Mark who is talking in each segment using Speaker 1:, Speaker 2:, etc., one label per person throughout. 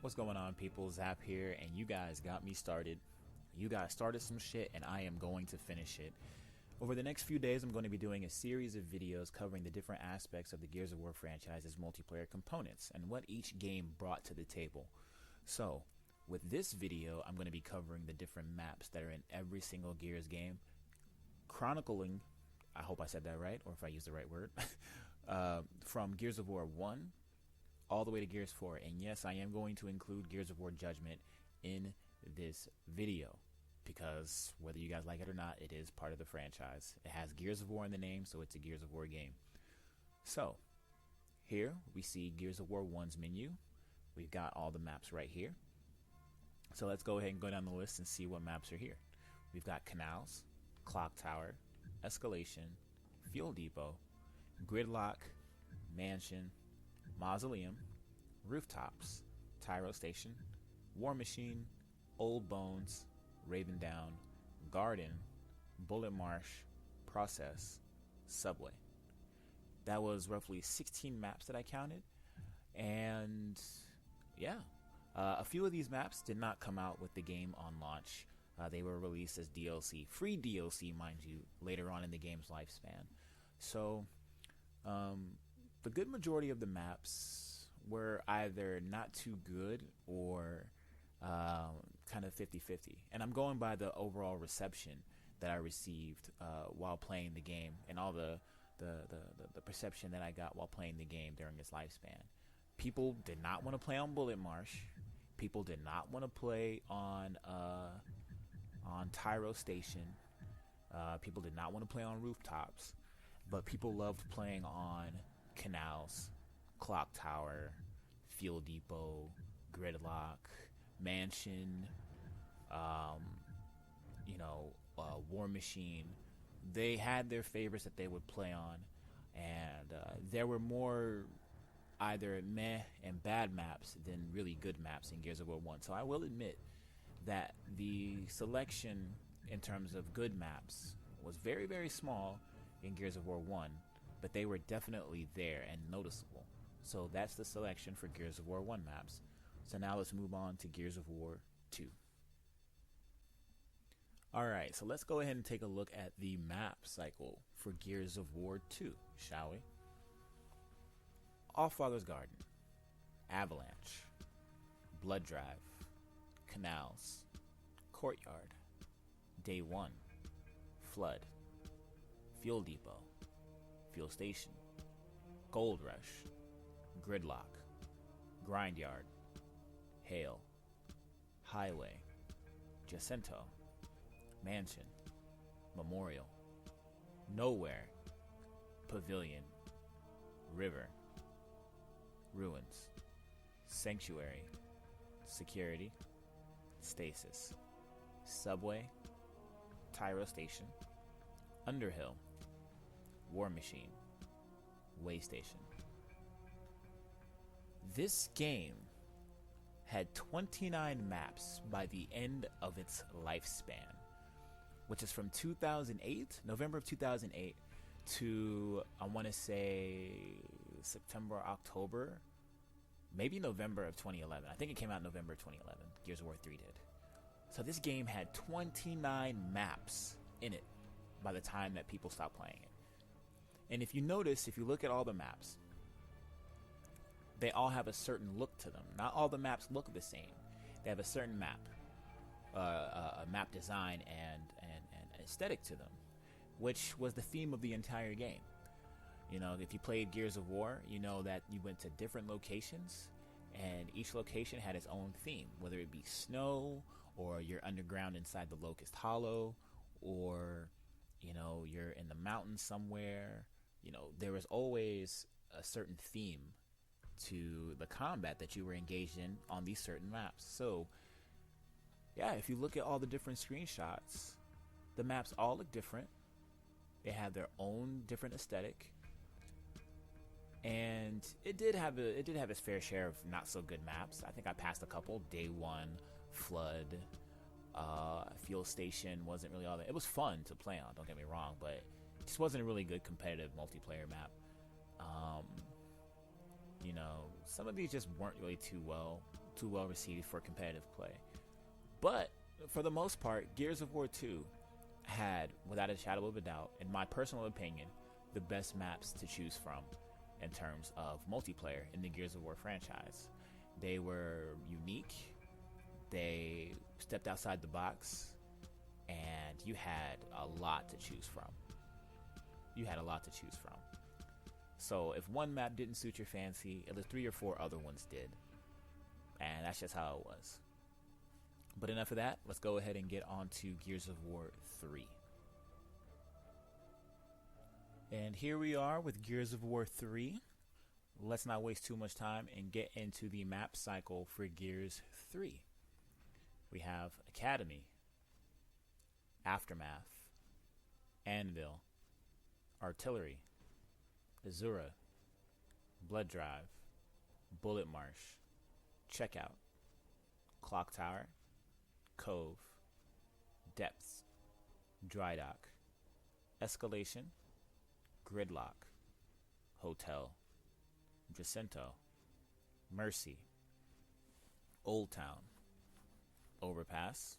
Speaker 1: What's going on, people? Zap here, and you guys got me started. You guys started some shit, and I am going to finish it. Over the next few days, I'm going to be doing a series of videos covering the different aspects of the Gears of War franchise's multiplayer components and what each game brought to the table. So, with this video, I'm going to be covering the different maps that are in every single Gears game, chronicling, I hope I said that right, or if I used the right word, from Gears of War 1 all the way to Gears 4. And yes, I am going to include Gears of War Judgment in this video, because whether you guys like it or not, it is part of the franchise. It has Gears of War in the name, so it's a Gears of War game. So, here we see Gears of War 1's menu. We've got all the maps right here. So let's go ahead and go down the list and see what maps are here. We've got Canals, Clock Tower, Escalation, Fuel Depot, Gridlock, Mansion, Mausoleum, Rooftops, Tyro Station, War Machine, Old Bones, Raven Down, Garden, Bullet Marsh, Process, Subway. That was roughly 16 maps that I counted, and yeah, a few of these maps did not come out with the game on launch. They were released as DLC, free DLC, mind you, later on in the game's lifespan. So, the good majority of the maps were either not too good or kind of 50-50. And I'm going by the overall reception that I received while playing the game, and all the perception that I got while playing the game during its lifespan. People did not want to play on Bullet Marsh. People did not want to play on Tyro Station. People did not want to play on Rooftops. But people loved playing on Canals, Clock Tower, Fuel Depot, Gridlock, Mansion, War Machine. They had their favorites that they would play on, and there were more either meh and bad maps than really good maps in Gears of War 1. So I will admit that the selection in terms of good maps was very, very small in Gears of War 1, but they were definitely there and noticeable. So that's the selection for Gears of War 1 maps. So now let's move on to Gears of War 2. Alright, so let's go ahead and take a look at the map cycle for Gears of War 2, shall we? Allfather's Garden, Avalanche, Blood Drive, Canals, Courtyard, Day 1, Flood, Fuel Depot, Fuel Station, Gold Rush, Gridlock, Grindyard, Hale, Highway, Jacinto, Mansion, Memorial, Nowhere, Pavilion, River, Ruins, Sanctuary, Security, Stasis, Subway, Tyro Station, Underhill, War Machine, Way Station. This game had 29 maps by the end of its lifespan, which is from 2008, November of 2008, to, I want to say, September, October, maybe November of 2011. I think it came out in November of 2011. Gears of War 3 did. So this game had 29 maps in it by the time that people stopped playing it. And if you notice, if you look at all the maps, they all have a certain look to them. Not all the maps look the same. They have a certain map, a map design and aesthetic to them, which was the theme of the entire game. You know, if you played Gears of War, you know that you went to different locations, and each location had its own theme, whether it be snow, or you're underground inside the Locust Hollow, or, you know, you're in the mountains somewhere. You know, there was always a certain theme to the combat that you were engaged in on these certain maps. So, yeah, if you look at all the different screenshots, the maps all look different. They have their own different aesthetic. And it did have its fair share of not so good maps. I think I passed a couple. Day 1, Flood, Fuel Station wasn't really all that. It was fun to play on, don't get me wrong, but it just wasn't a really good competitive multiplayer map. You know, some of these just weren't really too well too well received for competitive play. But for the most part, Gears of War 2 had, without a shadow of a doubt, in my personal opinion, the best maps to choose from in terms of multiplayer in the Gears of War franchise. They were unique, they stepped outside the box, and you had a lot to choose from. So if one map didn't suit your fancy, at least 3 or 4 other ones did. And that's just how it was. But enough of that. Let's go ahead and get on to Gears of War 3. And here we are with Gears of War 3. Let's not waste too much time and get into the map cycle for Gears 3. We have Academy, Aftermath, Anvil, Artillery, Azura, Blood Drive, Bullet Marsh, Checkout, Clock Tower, Cove, Depths, Dry Dock, Escalation, Gridlock, Hotel, Jacinto, Mercy, Old Town, Overpass,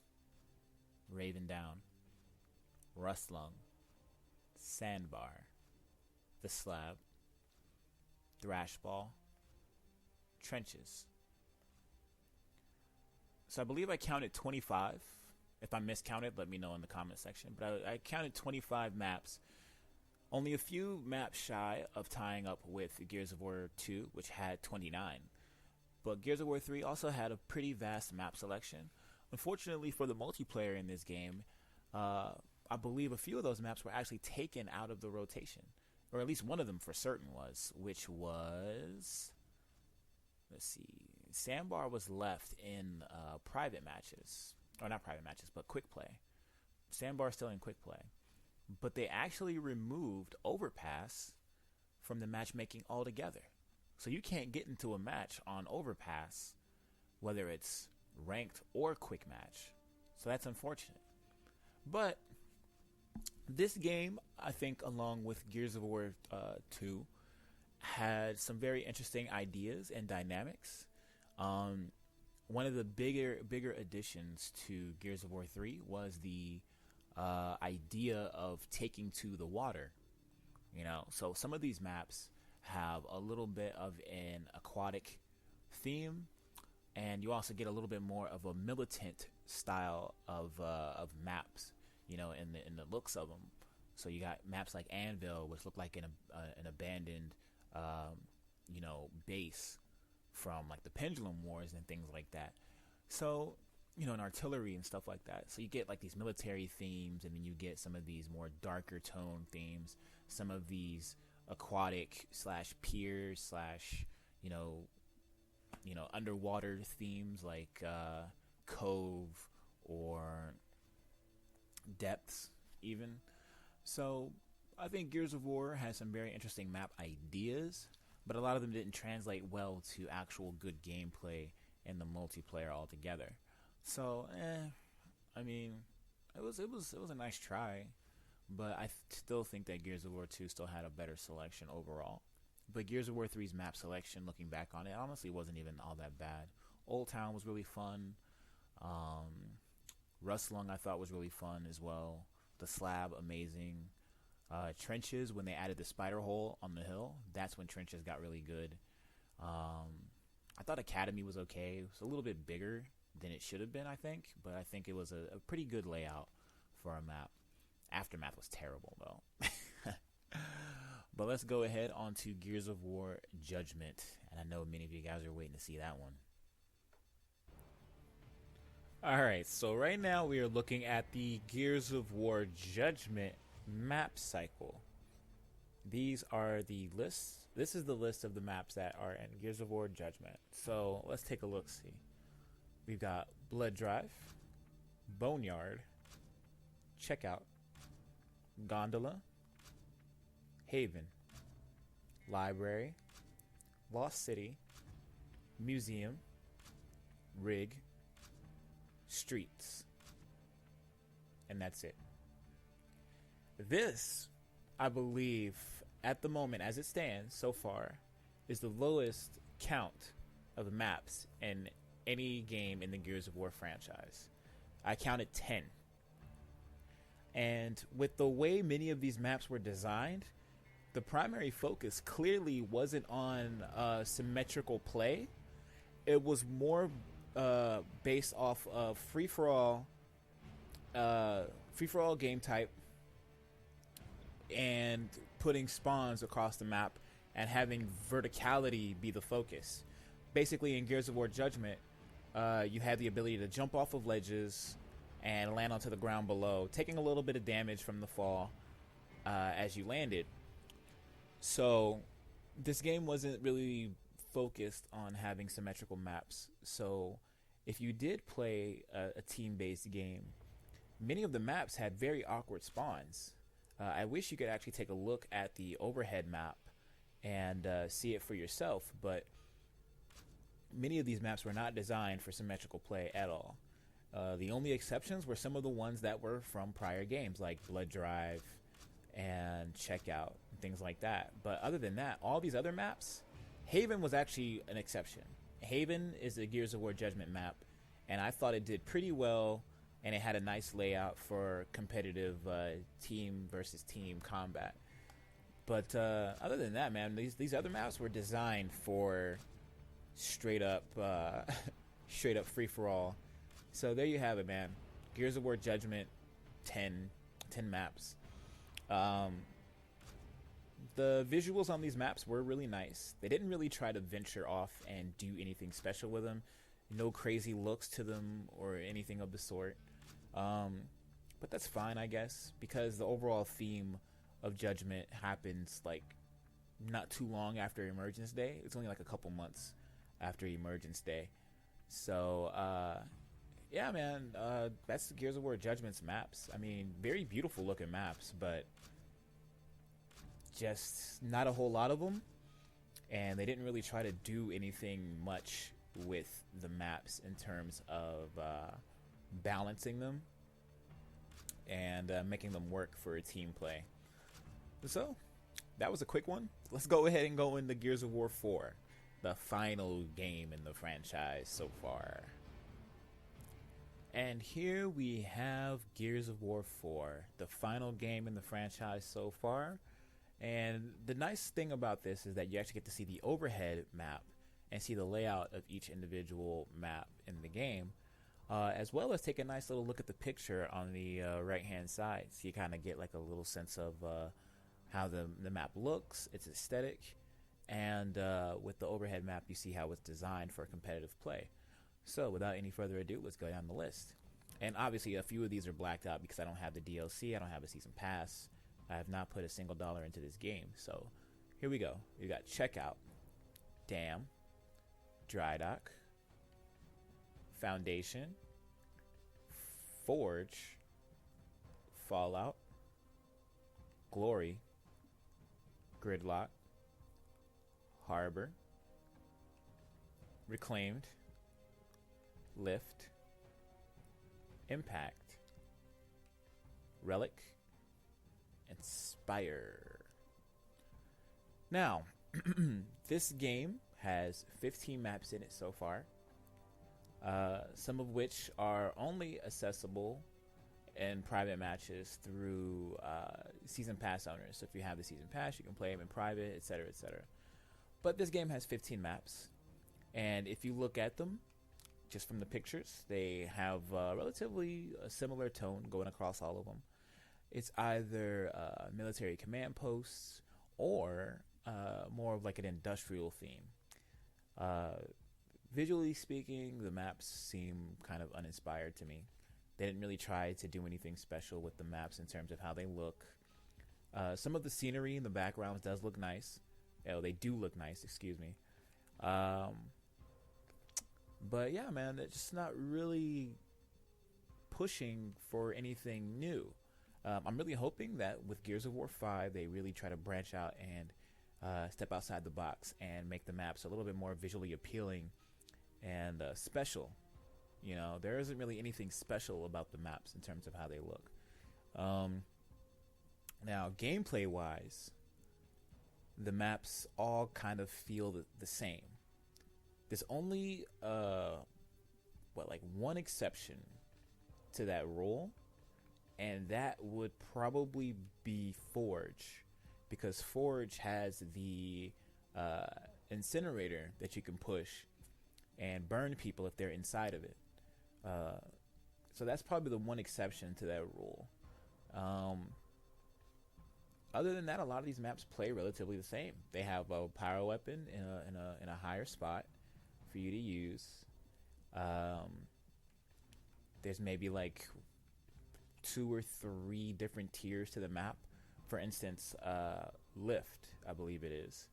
Speaker 1: Raven Down, Rustlung, Sandbar, The Slab, Thrashball, Trenches. So I believe I counted 25. If I miscounted, let me know in the comment section. But I counted 25 maps. Only a few maps shy of tying up with Gears of War 2, which had 29. But Gears of War 3 also had a pretty vast map selection. Unfortunately for the multiplayer in this game, I believe a few of those maps were actually taken out of the rotation. Or at least one of them for certain was, which was, let's see, Sandbar was left in private matches. Or not private matches, but quick play. Sandbar's still in quick play. But they actually removed Overpass from the matchmaking altogether. So you can't get into a match on Overpass, whether it's ranked or quick match. So that's unfortunate. But this game, I think, along with Gears of War 2, had some very interesting ideas and dynamics. One of the bigger additions to Gears of War 3 was the idea of taking to the water. You know, so some of these maps have a little bit of an aquatic theme, and you also get a little bit more of a militant style of maps. You know, in the looks of them. So you got maps like Anvil, which look like an abandoned, base from like the Pendulum Wars and things like that. So, you know, and artillery and stuff like that. So you get like these military themes, and then you get some of these more darker tone themes, some of these aquatic / pier / underwater themes like Cove or Depths even. So I think Gears of War has some very interesting map ideas, but a lot of them didn't translate well to actual good gameplay in the multiplayer altogether. So I mean, it was a nice try, but I still think that Gears of War 2 still had a better selection overall. But Gears of War 3's map selection, looking back on it, honestly wasn't even all that bad. Old Town was really fun. Rustlung I thought was really fun as well. The Slab, amazing. Trenches, when they added the spider hole on the hill, that's when Trenches got really good. I thought Academy was okay. It was a little bit bigger than it should have been, I think, but I think it was a pretty good layout for a map. Aftermath was terrible, though. But let's go ahead on to Gears of War Judgment, and I know many of you guys are waiting to see that one. Alright, so right now we are looking at the Gears of War Judgment map cycle. These are the lists. This is the list of the maps that are in Gears of War Judgment. So let's take a look, see. We've got Blood Drive, Boneyard, Checkout, Gondola, Haven, Library, Lost City, Museum, Rig, Streets, and that's it. This, I believe, at the moment, as it stands so far, is the lowest count of maps in any game in the Gears of War franchise. I counted 10. And with the way many of these maps were designed, the primary focus clearly wasn't on symmetrical play. It was more based off of free-for-all game type and putting spawns across the map and having verticality be the focus. Basically, in Gears of War Judgment, you had the ability to jump off of ledges and land onto the ground below, taking a little bit of damage from the fall as you landed. So this game wasn't really focused on having symmetrical maps. So if you did play a team-based game, many of the maps had very awkward spawns. I wish you could actually take a look at the overhead map and see it for yourself, but many of these maps were not designed for symmetrical play at all. The only exceptions were some of the ones that were from prior games, like Blood Drive and Checkout, and things like that. But other than that, all these other maps, Haven was actually an exception. Haven is a Gears of War Judgment map, and I thought it did pretty well, and it had a nice layout for competitive team versus team combat. But other than that, man, these other maps were designed for straight up free for all. So there you have it, man. Gears of War Judgment, 10 maps. The visuals on these maps were really nice. They didn't really try to venture off and do anything special with them. No crazy looks to them or anything of the sort. But that's fine, I guess, because the overall theme of Judgment happens like not too long after Emergence Day. It's only like a couple months after Emergence Day. So yeah, man, that's the Gears of War Judgment's maps. I mean, very beautiful looking maps, but just not a whole lot of them, and they didn't really try to do anything much with the maps in terms of balancing them and making them work for a team play. So that was a quick one. Let's go ahead and go into Gears of War 4, the final game in the franchise so far. And here we have Gears of War 4, the final game in the franchise so far. And the nice thing about this is that you actually get to see the overhead map and see the layout of each individual map in the game, as well as take a nice little look at the picture on the right-hand side. So you kind of get like a little sense of how the map looks, its aesthetic, and with the overhead map, you see how it's designed for competitive play. So without any further ado, let's go down the list. And obviously, a few of these are blacked out because I don't have the DLC, I don't have a season pass. I have not put a single dollar into this game. So here we go. We got Checkout, Dam, Dry Dock, Foundation, Forge, Fallout, Glory, Gridlock, Harbor, Reclaimed, Lift, Impact, Relic, and Spire. Now, this game has 15 maps in it so far, some of which are only accessible in private matches through season pass owners. So if you have the season pass, you can play them in private, etc., etc. But this game has 15 maps, and if you look at them just from the pictures, they have relatively a similar tone going across all of them. It's either military command posts or more of like an industrial theme. Visually speaking, the maps seem kind of uninspired to me. They didn't really try to do anything special with the maps in terms of how they look. Some of the scenery in the backgrounds does look nice. Oh, they do look nice, excuse me. But yeah, man, it's just not really pushing for anything new. I'm really hoping that with Gears of War 5, they really try to branch out and step outside the box and make the maps a little bit more visually appealing and special. You know, there isn't really anything special about the maps in terms of how they look. Now, gameplay-wise, the maps all kind of feel the same. There's only like one exception to that rule, and that would probably be Forge, because Forge has the incinerator that you can push and burn people if they're inside of it. So that's probably the one exception to that rule. Other than that, a lot of these maps play relatively the same. They have a pyro weapon in a higher spot for you to use. There's maybe like 2 or 3 different tiers to the map. For instance, Lift, I believe it is.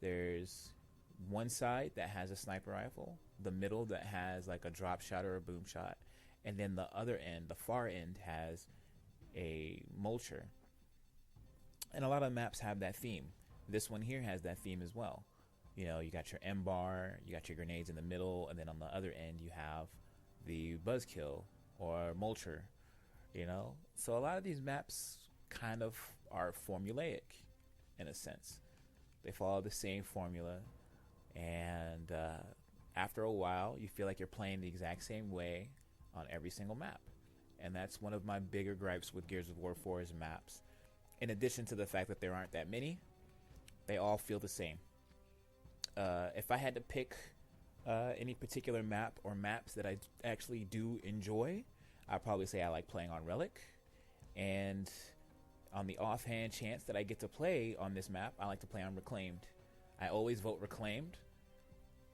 Speaker 1: There's one side that has a sniper rifle, the middle that has like a drop shot or a boom shot, and then the other end, the far end, has a mulcher. And a lot of maps have that theme. This one here has that theme as well. You know, you got your M bar, you got your grenades in the middle, and then on the other end you have the buzzkill or mulcher. You know, so a lot of these maps kind of are formulaic in a sense. They follow the same formula, and after a while you feel like you're playing the exact same way on every single map. And that's one of my bigger gripes with Gears of War 4's maps. In addition to the fact that there aren't that many, they all feel the same. If I had to pick any particular map or maps that I actually do enjoy, I'd probably say I like playing on Relic. And on the offhand chance that I get to play on this map, I like to play on Reclaimed. I always vote Reclaimed,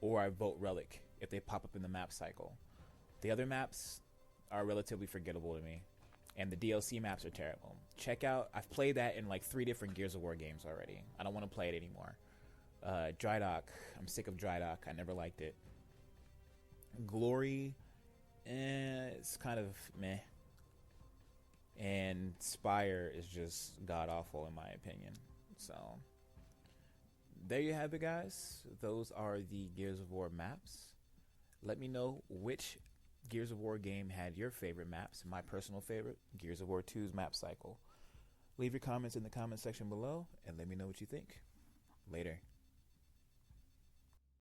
Speaker 1: or I vote Relic if they pop up in the map cycle. The other maps are relatively forgettable to me, and the DLC maps are terrible. Check out, I've played that in like 3 different Gears of War games already. I don't want to play it anymore. Drydock, I'm sick of Drydock. I never liked it. Glory, it's kind of meh. And Spire is just god-awful in my opinion. So, there you have it, guys. Those are the Gears of War maps. Let me know which Gears of War game had your favorite maps. My personal favorite, Gears of War 2's map cycle. Leave your comments in the comment section below and let me know what you think. Later.